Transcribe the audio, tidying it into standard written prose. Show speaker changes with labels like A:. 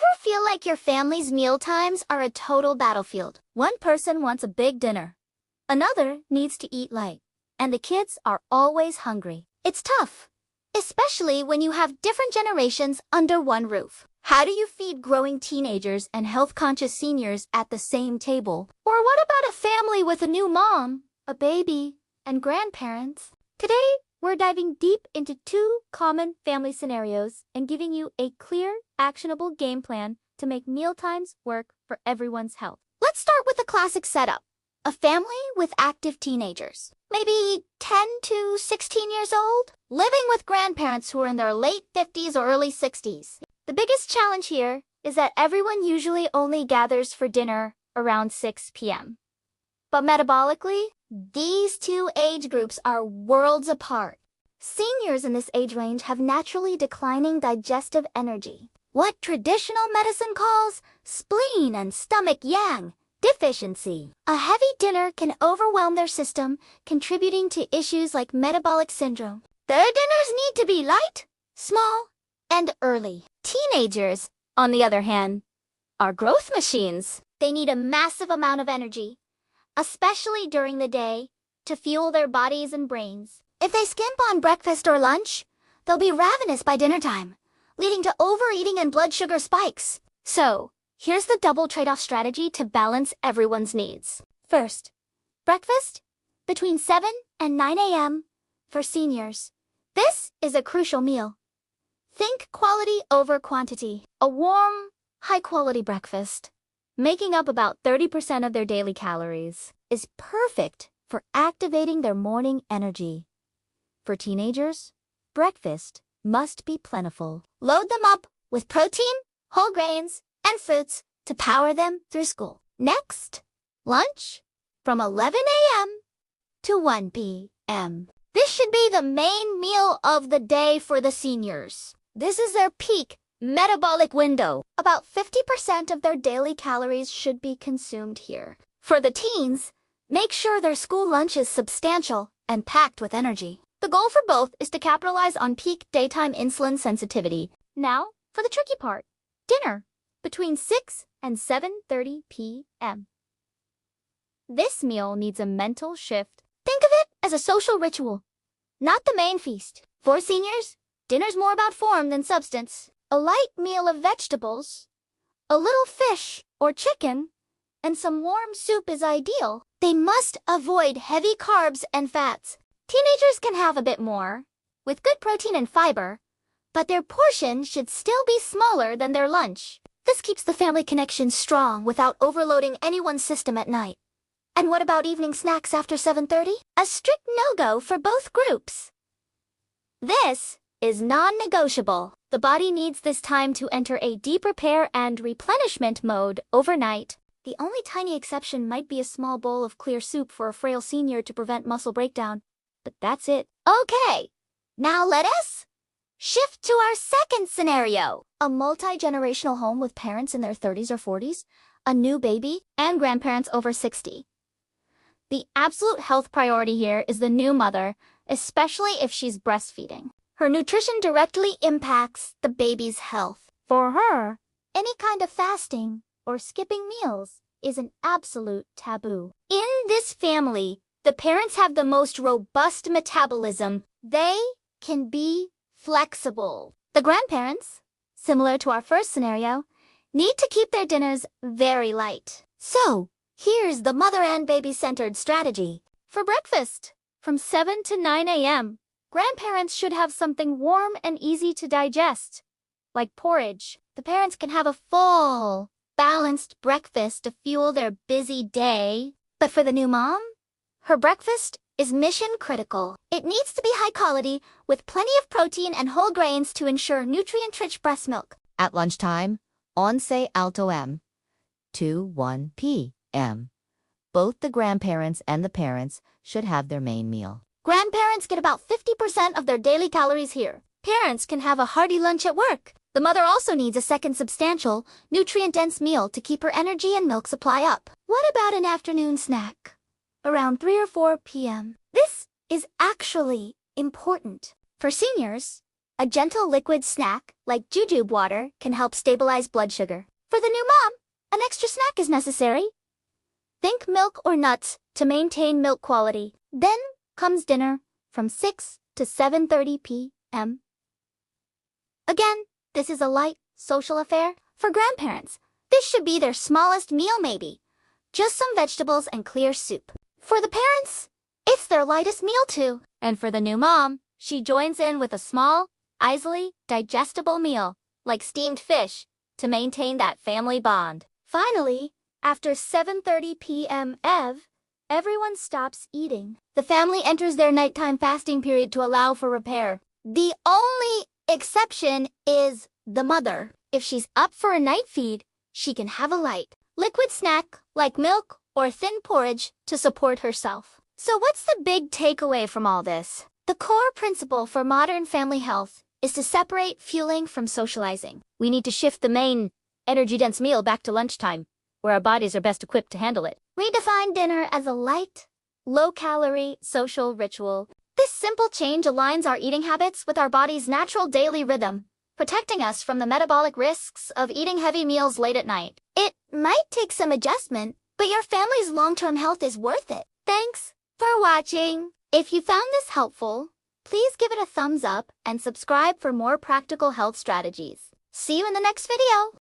A: Ever feel like your family's meal times are a total battlefield? One person wants a big dinner. Another needs to eat light. And the kids are always hungry. It's tough, especially when you have different generations under one roof. How do you feed growing teenagers and health-conscious seniors at the same table? Or what about a family with a new mom, a baby, and grandparents? Today, we're diving deep into two common family scenarios and giving you a clear, actionable game plan to make mealtimes work for everyone's health. Let's start with the classic setup. A family with active teenagers, maybe 10 to 16 years old, living with grandparents who are in their late 50s or early 60s. The biggest challenge here is that everyone usually only gathers for dinner around 6 p.m. But metabolically, these two age groups are worlds apart. Seniors in this age range have naturally declining digestive energy, what traditional medicine calls spleen and stomach yang deficiency. A heavy dinner can overwhelm their system, contributing to issues like metabolic syndrome. Their dinners need to be light, small, and early. Teenagers, on the other hand, are growth machines. They need a massive amount of energy, especially during the day, to fuel their bodies and brains. If they skimp on breakfast or lunch, they'll be ravenous by dinner time, leading to overeating and blood sugar spikes. So, here's the double trade-off strategy to balance everyone's needs. First, breakfast between 7 and 9 a.m. for seniors. This is a crucial meal. Think quality over quantity. A warm, high-quality breakfast, making up about 30% of their daily calories, is perfect for activating their morning energy. For teenagers, breakfast must be plentiful. Load them up with protein, whole grains, and fruits to power them through school. Next, lunch from 11 a.m. to 1 p.m. This should be the main meal of the day for the seniors. This is their peak metabolic window. About 50% of their daily calories should be consumed here. For the teens, make sure their school lunch is substantial and packed with energy. The goal for both is to capitalize on peak daytime insulin sensitivity. Now, for the tricky part, dinner between 6 and 7:30 p.m. This meal needs a mental shift. Think of it as a social ritual, not the main feast. For seniors, dinner's more about form than substance. A light meal of vegetables, a little fish or chicken, and some warm soup is ideal. They must avoid heavy carbs and fats. Teenagers can have a bit more, with good protein and fiber, but their portion should still be smaller than their lunch. This keeps the family connection strong without overloading anyone's system at night. And what about evening snacks after 7:30? A strict no-go for both groups. This is non-negotiable. The body needs this time to enter a deep repair and replenishment mode overnight. The only tiny exception might be a small bowl of clear soup for a frail senior to prevent muscle breakdown. But that's it. Okay, now let us shift to our second scenario. A multi-generational home with parents in their 30s or 40s, a new baby, and grandparents over 60. The absolute health priority here is the new mother, especially if she's breastfeeding. Her nutrition directly impacts the baby's health. For her, any kind of fasting or skipping meals is an absolute taboo. In this family, the parents have the most robust metabolism. They can be flexible. The grandparents, similar to our first scenario, need to keep their dinners very light. So, here's the mother and baby-centered strategy. For breakfast, from 7 to 9 a.m., grandparents should have something warm and easy to digest, like porridge. The parents can have a full, balanced breakfast to fuel their busy day. But for the new mom, her breakfast is mission critical. It needs to be high quality, with plenty of protein and whole grains to ensure nutrient-rich breast milk.
B: At lunchtime, once alto m. to 1 p.m. Both the grandparents and the parents should have their main meal.
A: Grandparents get about 50% of their daily calories here. Parents can have a hearty lunch at work. The mother also needs a second substantial, nutrient-dense meal to keep her energy and milk supply up. What about an afternoon snack? Around 3 or 4 p.m. This is actually important. For seniors, A gentle liquid snack, like jujube water, can help stabilize blood sugar. For the new mom, an extra snack is necessary. Think milk or nuts to maintain milk quality. Then comes dinner from 6 to 7:30 p.m. Again, this is a light, social affair for grandparents. This should be their smallest meal maybe. Just some vegetables and clear soup. For the parents, it's their lightest meal too. And for the new mom, she joins in with a small, easily digestible meal, like steamed fish, to maintain that family bond. Finally, after 7:30 p.m. everyone stops eating. The family enters their nighttime fasting period to allow for repair. The only exception is the mother. If she's up for a night feed, she can have a light, liquid snack like milk or thin porridge to support herself. So what's the big takeaway from all this? The core principle for modern family health is to separate fueling from socializing. We need to shift the main, energy-dense meal back to lunchtime, where our bodies are best equipped to handle it. Redefine dinner as a light, low-calorie social ritual. This simple change aligns our eating habits with our body's natural daily rhythm, protecting us from the metabolic risks of eating heavy meals late at night. It might take some adjustment, but your family's long-term health is worth it. Thanks for watching. If you found this helpful, please give it a thumbs up and subscribe for more practical health strategies. See you in the next video.